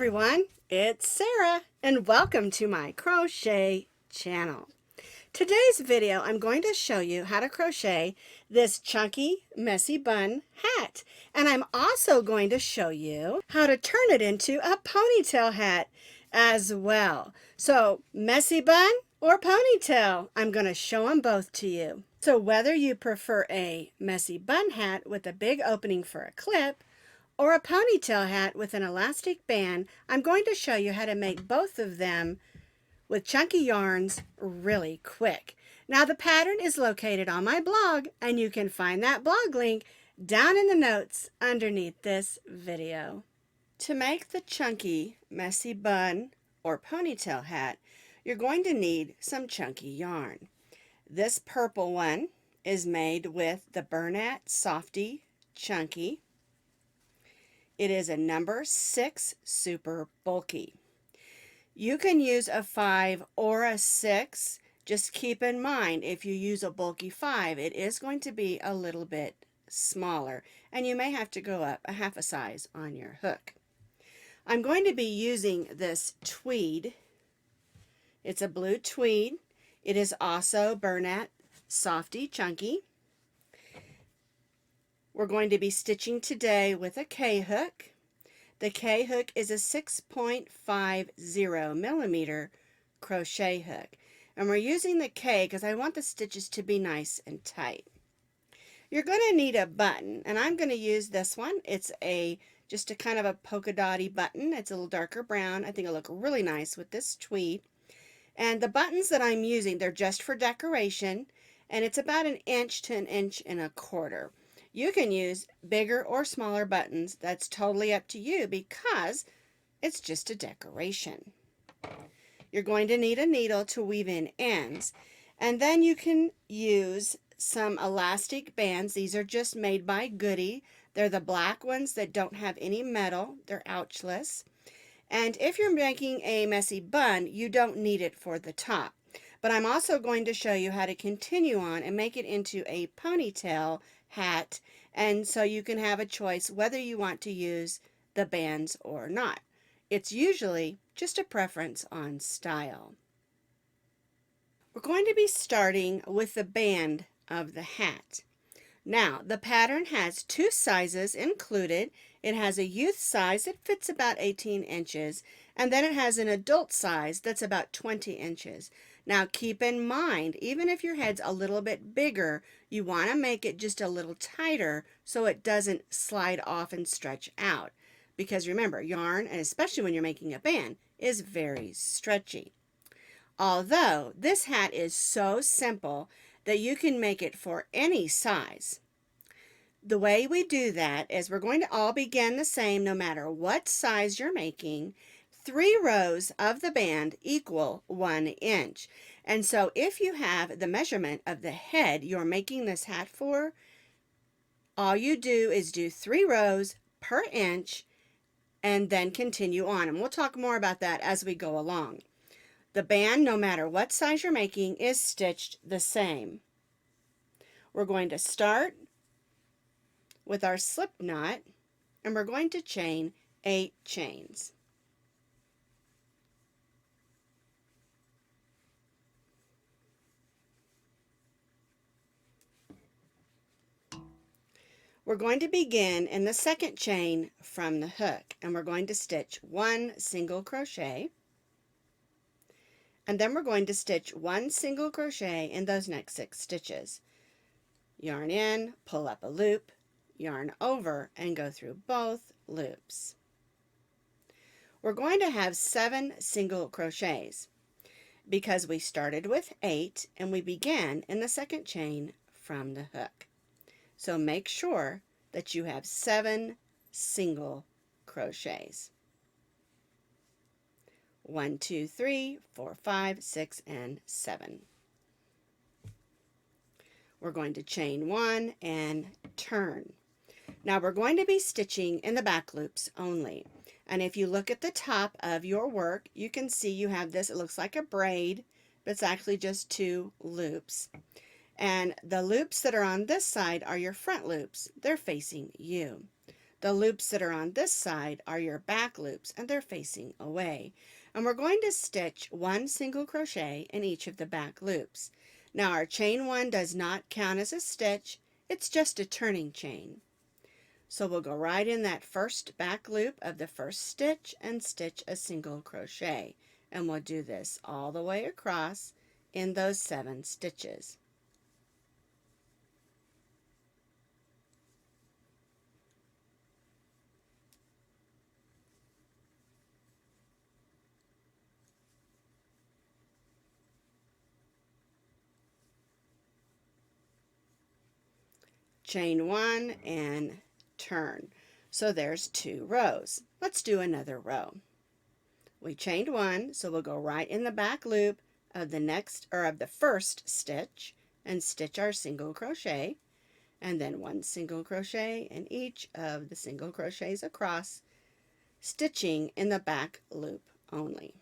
everyone, it's Sarah and welcome to my crochet channel. Today's video I'm going to show you how to crochet this chunky messy bun hat, and I'm also going to show you how to turn it into a ponytail hat as well. So messy bun or ponytail, I'm going to show them both to you. So whether you prefer a messy bun hat with a big opening for a clip or a ponytail hat with an elastic band, I'm going to show you how to make both of them with chunky yarns really quick. Now the pattern is located on my blog, and you can find that blog link down in the notes underneath this video. To make the chunky messy bun or ponytail hat, you're going to need some chunky yarn. This purple one is made with the Bernat Softy Chunky. It is a number 6 super bulky. You can use a 5 or a 6. Just keep in mind, if you use a bulky 5, it is going to be a little bit smaller, and you may have to go up a half a size on your hook. I'm going to be using this tweed. It's a blue tweed. It is also Bernat Softy Chunky. We're going to be stitching today with a K-hook. The K-hook is a 6.50 millimeter crochet hook. And we're using the K because I want the stitches to be nice and tight. You're going to need a button, and I'm going to use this one. It's just a kind of a polka dotty button. It's a little darker brown. I think it'll look really nice with this tweed. And the buttons that I'm using, they're just for decoration, and it's about 1 inch to 1.25 inches. You can use bigger or smaller buttons. That's totally up to you because it's just a decoration. You're going to need a needle to weave in ends, and then you can use some elastic bands. These are just made by Goody. They're the black ones that don't have any metal. They're ouchless. And if you're making a messy bun, you don't need it for the top. But I'm also going to show you how to continue on and make it into a ponytail hat, and so you can have a choice whether you want to use the bands or not. It's usually just a preference on style. We're going to be starting with the band of the hat. Now, the pattern has 2 sizes included. It has a youth size that fits about 18 inches, and then it has an adult size that's about 20 inches. Now, keep in mind, even if your head's a little bit bigger, you want to make it just a little tighter so it doesn't slide off and stretch out. Because remember, yarn, and especially when you're making a band, is very stretchy. Although this hat is so simple that you can make it for any size. The way we do that is we're going to all begin the same no matter what size you're making. 3 rows of the band equal 1 inch. And so if you have the measurement of the head you're making this hat for, all you do is do 3 rows per inch and then continue on. And we'll talk more about that as we go along. The band, no matter what size you're making, is stitched the same. We're going to start with our slip knot, and we're going to chain 8 chains. We're going to begin in the 2nd chain from the hook, and we're going to stitch 1 single crochet, and then we're going to stitch 1 single crochet in those next 6 stitches. Yarn in, pull up a loop, yarn over, and go through both loops. We're going to have 7 single crochets because we started with 8 and we began in the 2nd chain from the hook. So make sure that you have 7 single crochets. 1, 2, 3, 4, 5, 6, and 7. We're going to chain 1 and turn. Now we're going to be stitching in the back loops only. And if you look at the top of your work, you can see you have this. It looks like a braid, but it's actually just 2 loops. And the loops that are on this side are your front loops. They're facing you. The loops that are on this side are your back loops, and they're facing away. And we're going to stitch 1 single crochet in each of the back loops. Now our chain 1 does not count as a stitch, it's just a turning chain. So we'll go right in that first back loop of the first stitch and stitch a single crochet. And we'll do this all the way across in those 7 stitches. Chain 1 and turn. So there's 2 rows. Let's do another row. We chained 1, so we'll go right in the back loop of the first stitch and stitch our single crochet, and then 1 single crochet in each of the single crochets across, stitching in the back loop only.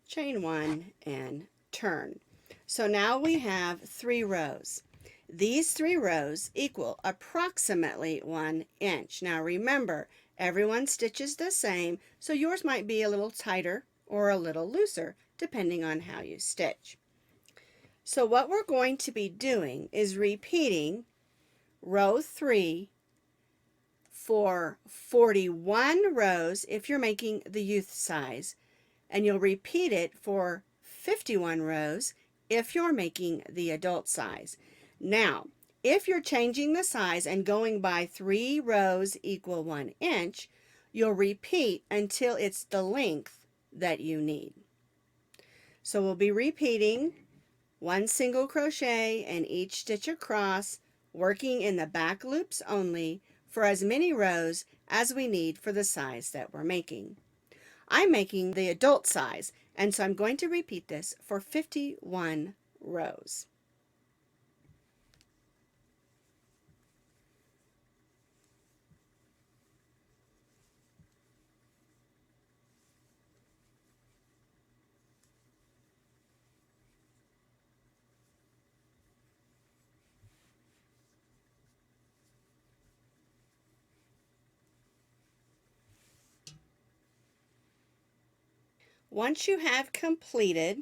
Chain 1 and turn. So now we have 3 rows. These 3 rows equal approximately 1 inch. Now remember, everyone stitches the same, so yours might be a little tighter or a little looser, depending on how you stitch. So what we're going to be doing is repeating row 3 for 41 rows if you're making the youth size, and you'll repeat it for 51 rows if you're making the adult size. Now, if you're changing the size and going by 3 rows equal 1 inch, you'll repeat until it's the length that you need. So we'll be repeating 1 single crochet in each stitch across, working in the back loops only for as many rows as we need for the size that we're making. I'm making the adult size, and so I'm going to repeat this for 51 rows. Once you have completed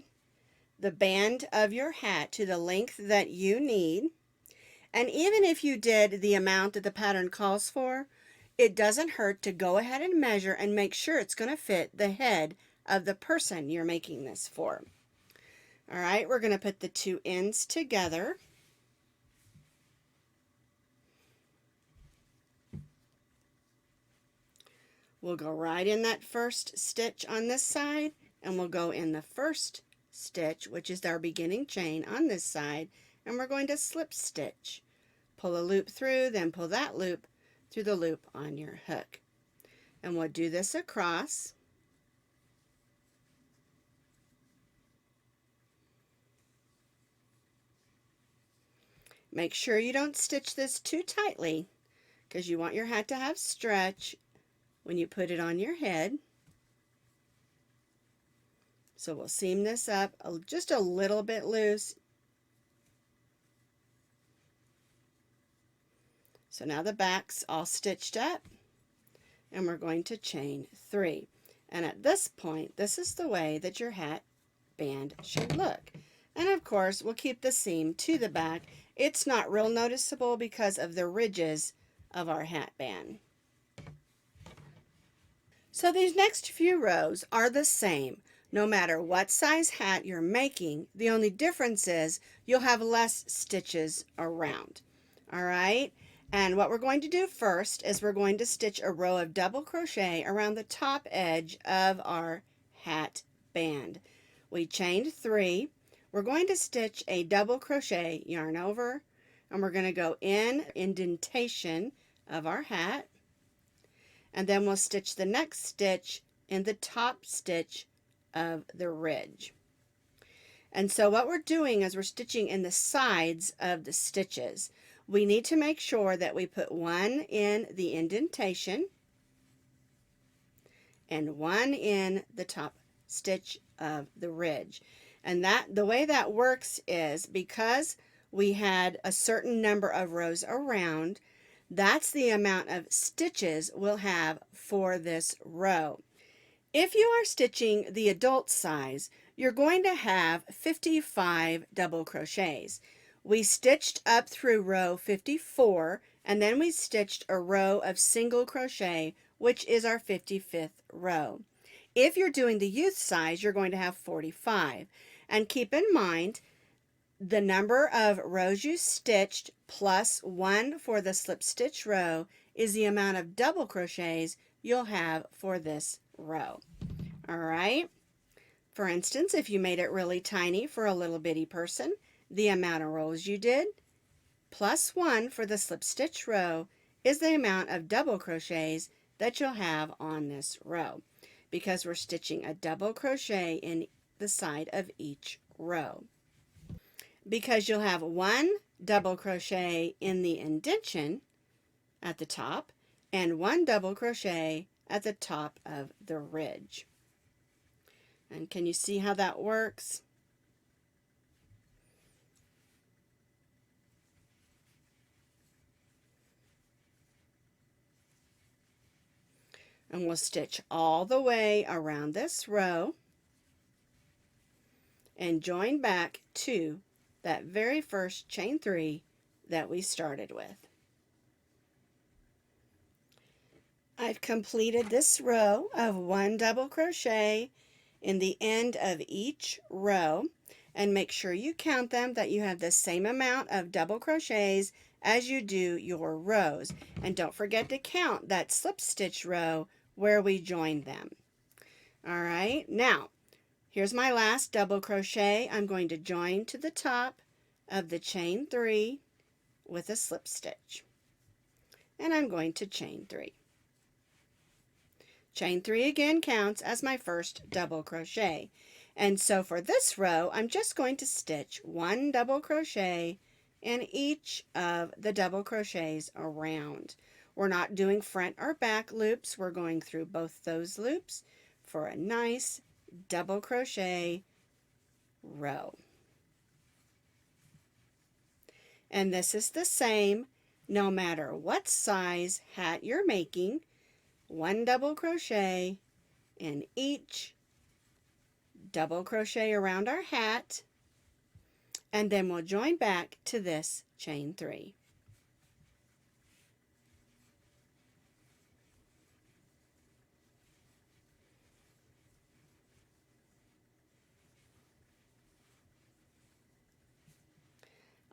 the band of your hat to the length that you need, and even if you did the amount that the pattern calls for, it doesn't hurt to go ahead and measure and make sure it's going to fit the head of the person you're making this for. All right, we're going to put the 2 ends together. We'll go right in that first stitch on this side, and we'll go in the first stitch, which is our beginning chain on this side, and we're going to slip stitch. Pull a loop through, then pull that loop through the loop on your hook. And we'll do this across. Make sure you don't stitch this too tightly, because you want your hat to have stretch when you put it on your head. So we'll seam this up just a little bit loose. So now the back's all stitched up, and we're going to chain 3. And at this point, this is the way that your hat band should look. And of course, we'll keep the seam to the back. It's not real noticeable because of the ridges of our hat band. So these next few rows are the same, no matter what size hat you're making. The only difference is you'll have less stitches around. All right? And what we're going to do first is we're going to stitch a row of double crochet around the top edge of our hat band. We chained 3. We're going to stitch a double crochet, yarn over, and we're going to go in indentation of our hat. And then we'll stitch the next stitch in the top stitch of the ridge. And so what we're doing is we're stitching in the sides of the stitches. We need to make sure that we put one in the indentation, and one in the top stitch of the ridge. And the way that works is because we had a certain number of rows around, that's the amount of stitches we'll have for this row. If you are stitching the adult size, you're going to have 55 double crochets. We stitched up through row 54, and then we stitched a row of single crochet, which is our 55th row. If you're doing the youth size, you're going to have 45. And keep in mind, the number of rows you stitched plus 1 for the slip stitch row is the amount of double crochets you'll have for this row. All right. For instance, if you made it really tiny for a little bitty person, the amount of rows you did plus 1 for the slip stitch row is the amount of double crochets that you'll have on this row, because we're stitching a double crochet in the side of each row. Because you'll have one double crochet in the indentation at the top and one double crochet at the top of the ridge. And can you see how that works? And we'll stitch all the way around this row and join back to that very first chain 3 that we started with. I've completed this row of 1 double crochet in the end of each row, and make sure you count them, that you have the same amount of double crochets as you do your rows. And don't forget to count that slip stitch row where we joined them. All right, now here's my last double crochet. I'm going to join to the top of the chain 3 with a slip stitch, and I'm going to chain 3. Chain 3 again counts as my first double crochet. And so for this row, I'm just going to stitch 1 double crochet in each of the double crochets around. We're not doing front or back loops. We're going through both those loops for a nice double crochet row. And this is the same no matter what size hat you're making. 1 double crochet in each double crochet around our hat, and then we'll join back to this chain 3.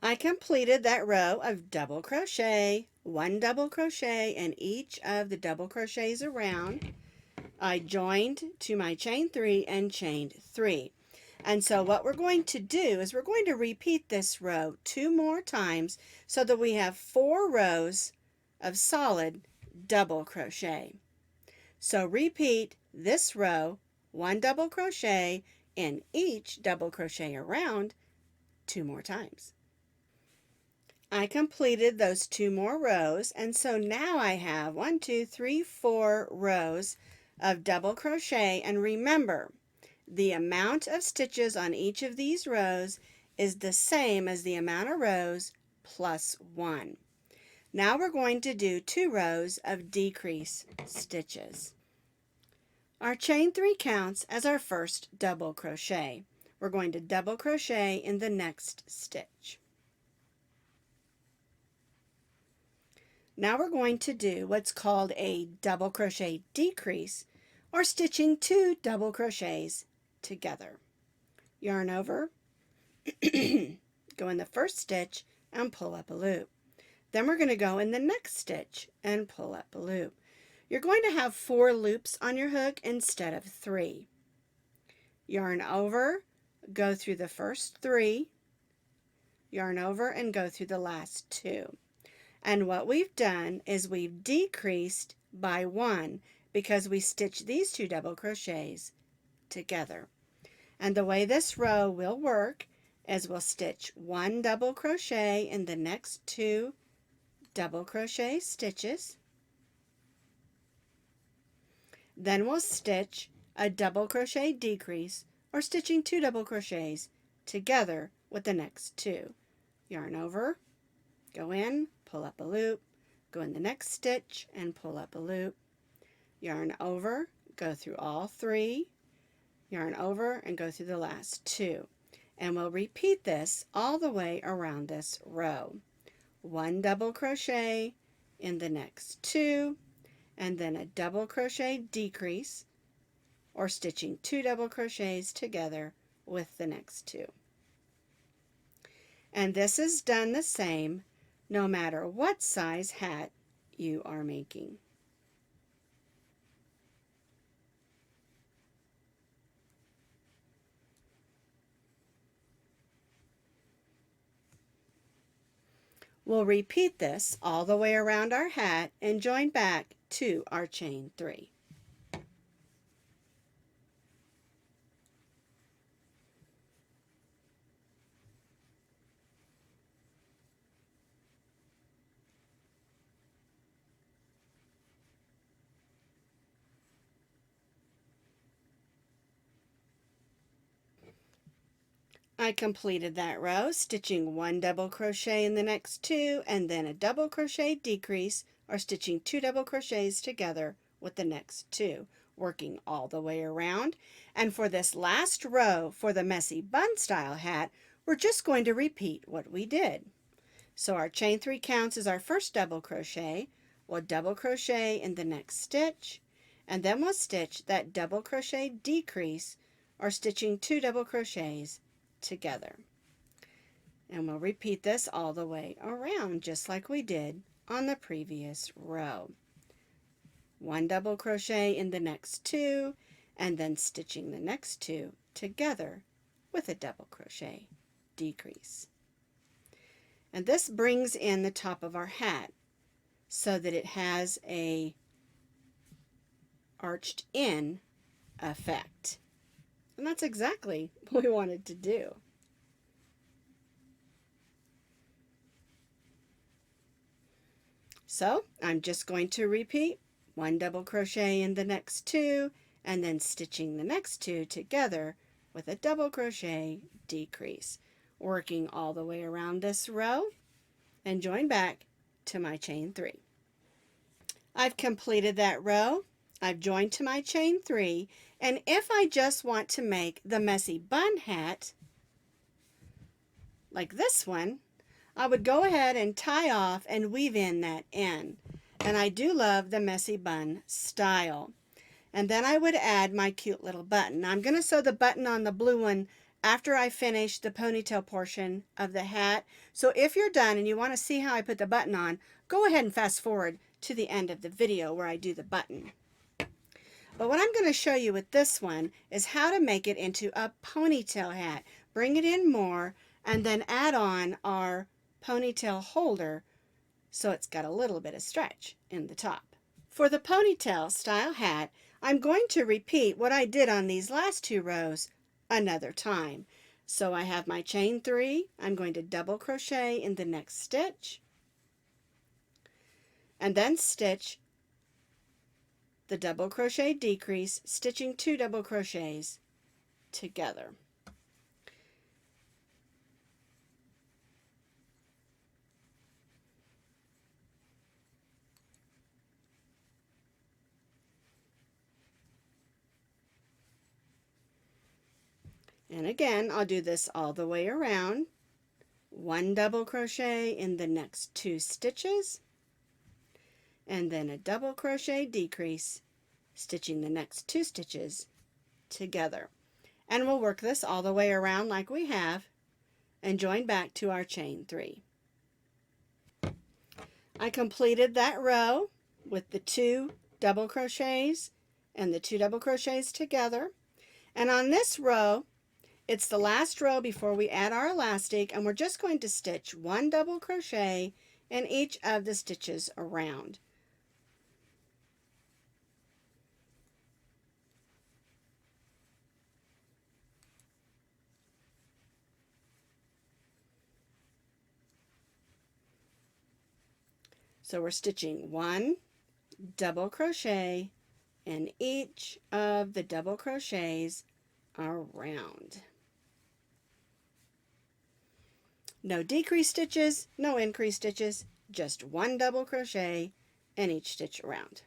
I completed that row of double crochet, 1 double crochet in each of the double crochets around. I joined to my chain 3 and chained 3. And so what we're going to do is we're going to repeat this row 2 more times so that we have 4 rows of solid double crochet. So repeat this row, 1 double crochet in each double crochet around 2 more times. I completed those 2 more rows, and so now I have 1, 2, 3, 4 rows of double crochet. And remember, the amount of stitches on each of these rows is the same as the amount of rows plus 1. Now we're going to do 2 rows of decrease stitches. Our chain 3 counts as our first double crochet. We're going to double crochet in the next stitch. Now we're going to do what's called a double crochet decrease, or stitching 2 double crochets together. Yarn over, go in the first stitch and pull up a loop. Then we're going to go in the next stitch and pull up a loop. You're going to have 4 loops on your hook instead of 3. Yarn over, go through the first 3, yarn over and go through the last 2. And what we've done is we've decreased by 1 because we stitched these 2 double crochets together. And the way this row will work is we'll stitch 1 double crochet in the next 2 double crochet stitches. Then we'll stitch a double crochet decrease or stitching 2 double crochets together with the next 2. Yarn over, go in, pull up a loop, go in the next stitch and pull up a loop, yarn over, go through all 3, yarn over and go through the last 2. And we'll repeat this all the way around this row. 1 double crochet in the next 2, and then a double crochet decrease or stitching 2 double crochets together with the next 2. And this is done the same no matter what size hat you are making. We'll repeat this all the way around our hat and join back to our chain 3. I completed that row, stitching 1 double crochet in the next 2 and then a double crochet decrease or stitching 2 double crochets together with the next 2, working all the way around. And for this last row for the Messy Bun style hat, we're just going to repeat what we did. So our chain 3 counts as our first double crochet. We'll double crochet in the next stitch, and then we'll stitch that double crochet decrease or stitching 2 double crochets together. And we'll repeat this all the way around just like we did on the previous row. 1 double crochet in the next 2 and then stitching the next 2 together with a double crochet decrease. And this brings in the top of our hat so that it has a arched in effect. And that's exactly what we wanted to do. So I'm just going to repeat 1 double crochet in the next 2 and then stitching the next 2 together with a double crochet decrease, working all the way around this row and join back to my chain 3. I've completed that row. I've joined to my chain 3, and if I just want to make the Messy Bun hat like this one, I would go ahead and tie off and weave in that end. And I do love the Messy Bun style. And then I would add my cute little button. Now I'm going to sew the button on the blue one after I finish the ponytail portion of the hat. So if you're done and you want to see how I put the button on, go ahead and fast forward to the end of the video where I do the button. But what I'm going to show you with this one is how to make it into a ponytail hat. Bring it in more and then add on our ponytail holder so it's got a little bit of stretch in the top. For the ponytail style hat, I'm going to repeat what I did on these last 2 rows another time. So I have my chain 3, I'm going to double crochet in the next stitch and then stitch the double crochet decrease, stitching 2 double crochets together. And again, I'll do this all the way around. 1 double crochet in the next 2 stitches, and then a double crochet decrease, stitching the next 2 stitches together. And we'll work this all the way around like we have and join back to our chain 3. I completed that row with the 2 double crochets and the 2 double crochets together. And on this row, it's the last row before we add our elastic, and we're just going to stitch 1 double crochet in each of the stitches around. So we're stitching 1 double crochet in each of the double crochets around. No decrease stitches, no increase stitches, just one double crochet in each stitch around.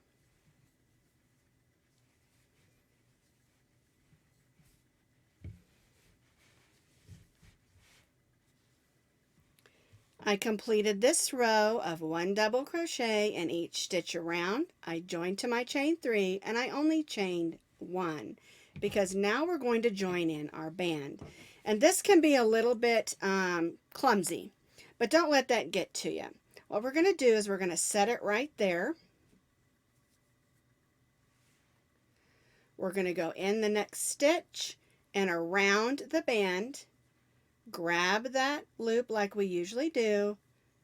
I completed this row of one double crochet in each stitch around. I joined to my chain 3 and I only chained 1 because now we're going to join in our band. And this can be a little bit clumsy, but don't let that get to you. What we're going to do is we're going to set it right there. We're going to go in the next stitch and around the band. Grab that loop like we usually do,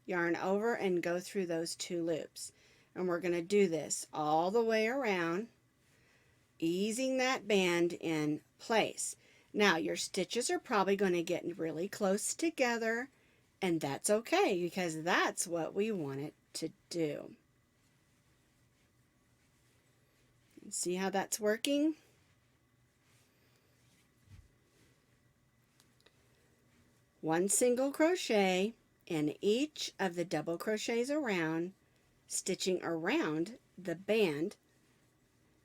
yarn over and go through those 2 loops. And we're going to do this all the way around, easing that band in place. Now your stitches are probably going to get really close together, and that's okay because that's what we want it to do. See how that's working? One single crochet in each of the double crochets around, stitching around the band.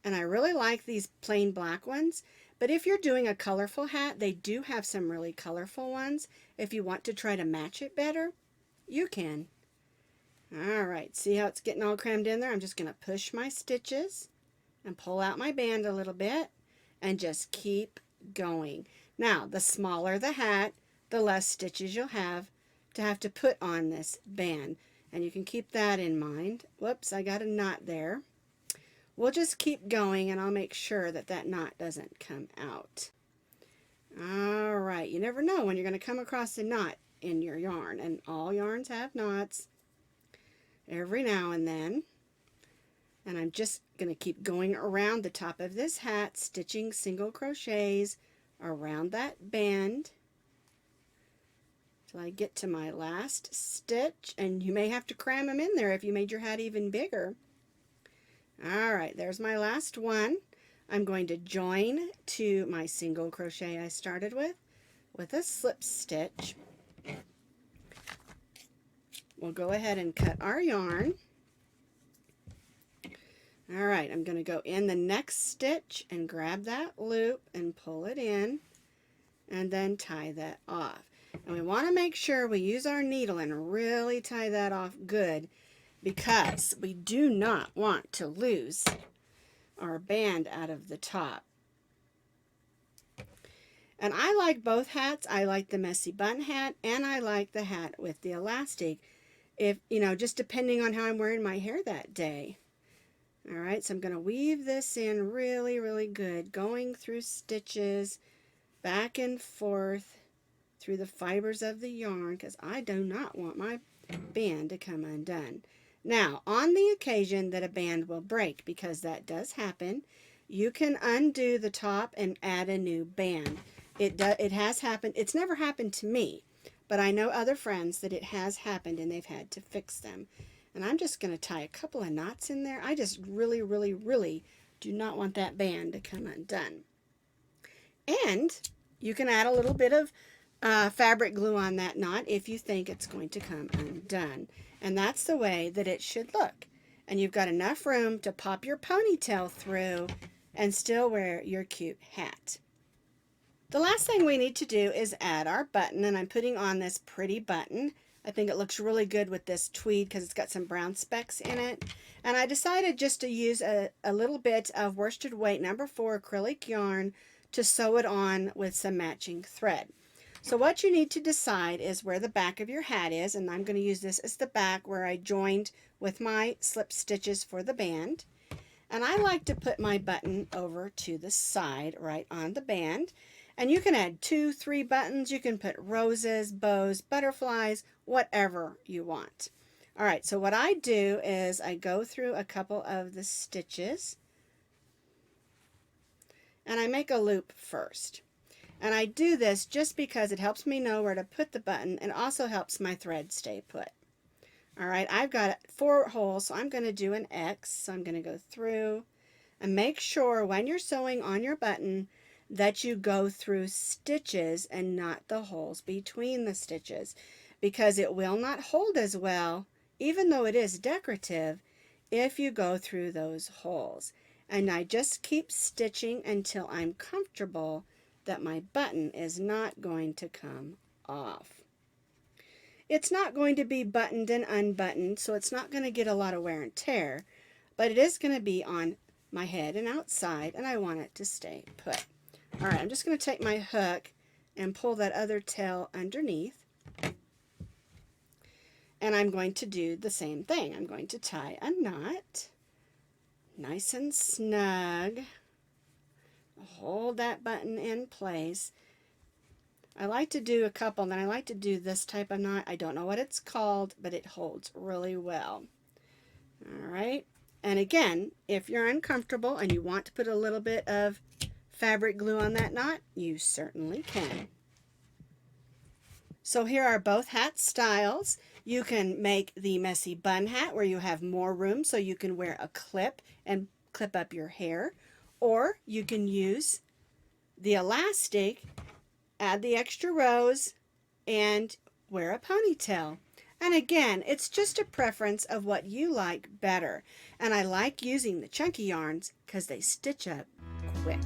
And I really like these plain black ones, but if you're doing a colorful hat, they do have some really colorful ones. If you want to try to match it better, you can. All right, see how it's getting all crammed in there? I'm just going to push my stitches and pull out my band a little bit and just keep going. Now, the smaller the hat, the less stitches you'll have to put on this band. And you can keep that in mind. Whoops, I got a knot there. We'll just keep going and I'll make sure that that knot doesn't come out. All right, you never know when you're going to come across a knot in your yarn, and all yarns have knots every now and then. And I'm just going to keep going around the top of this hat, stitching single crochets around that band till I get to my last stitch, and you may have to cram them in there if you made your hat even bigger. All right, there's my last one. I'm going to join to my single crochet I started with a slip stitch. We'll go ahead and cut our yarn. All right, I'm going to go in the next stitch and grab that loop and pull it in and then tie that off. And we want to make sure we use our needle and really tie that off good, because we do not want to lose our band out of the top. And I like both hats. I like the Messy Bun hat and I like the hat with the elastic, if just depending on how I'm wearing my hair that day. All right, so I'm going to weave this in really, really good, going through stitches back and forth through the fibers of the yarn, because I do not want my band to come undone. Now, on the occasion that a band will break, because that does happen, you can undo the top and add a new band. It has happened. It's never happened to me, but I know other friends that it has happened and they've had to fix them. And I'm just going to tie a couple of knots in there. I just really, really, really do not want that band to come undone. And you can add a little bit of fabric glue on that knot if you think it's going to come undone. And that's the way that it should look. And you've got enough room to pop your ponytail through and still wear your cute hat. The last thing we need to do is add our button, and I'm putting on this pretty button. I think it looks really good with this tweed because it's got some brown specks in it. And I decided just to use a little bit of worsted weight number 4 acrylic yarn to sew it on with some matching thread. So what you need to decide is where the back of your hat is, and I'm going to use this as the back where I joined with my slip stitches for the band. And I like to put my button over to the side right on the band. And you can add 2, 3 buttons. You can put roses, bows, butterflies, whatever you want. All right, so what I do is I go through a couple of the stitches and I make a loop first. And I do this just because it helps me know where to put the button and also helps my thread stay put. All right, I've got 4 holes, so I'm going to do an X. So I'm going to go through And make sure when you're sewing on your button that you go through stitches and not the holes between the stitches, because it will not hold as well, even though it is decorative, if you go through those holes. And I just keep stitching until I'm comfortable that my button is not going to come off. It's not going to be buttoned and unbuttoned, so it's not going to get a lot of wear and tear, but it is going to be on my head and outside, and I want it to stay put. All right, I'm just going to take my hook and pull that other tail underneath, and I'm going to do the same thing. I'm going to tie a knot nice and snug, hold that button in place. I like to do a couple, and then I like to do this type of knot. I don't know what it's called, but it holds really well. All right, and again, if you're uncomfortable and you want to put a little bit of fabric glue on that knot, you certainly can. So here are both hat styles. You can make the messy bun hat where you have more room so you can wear a clip and clip up your hair, or you can use the elastic, add the extra rows, and wear a ponytail. And again, it's just a preference of what you like better. And I like using the chunky yarns because they stitch up quick.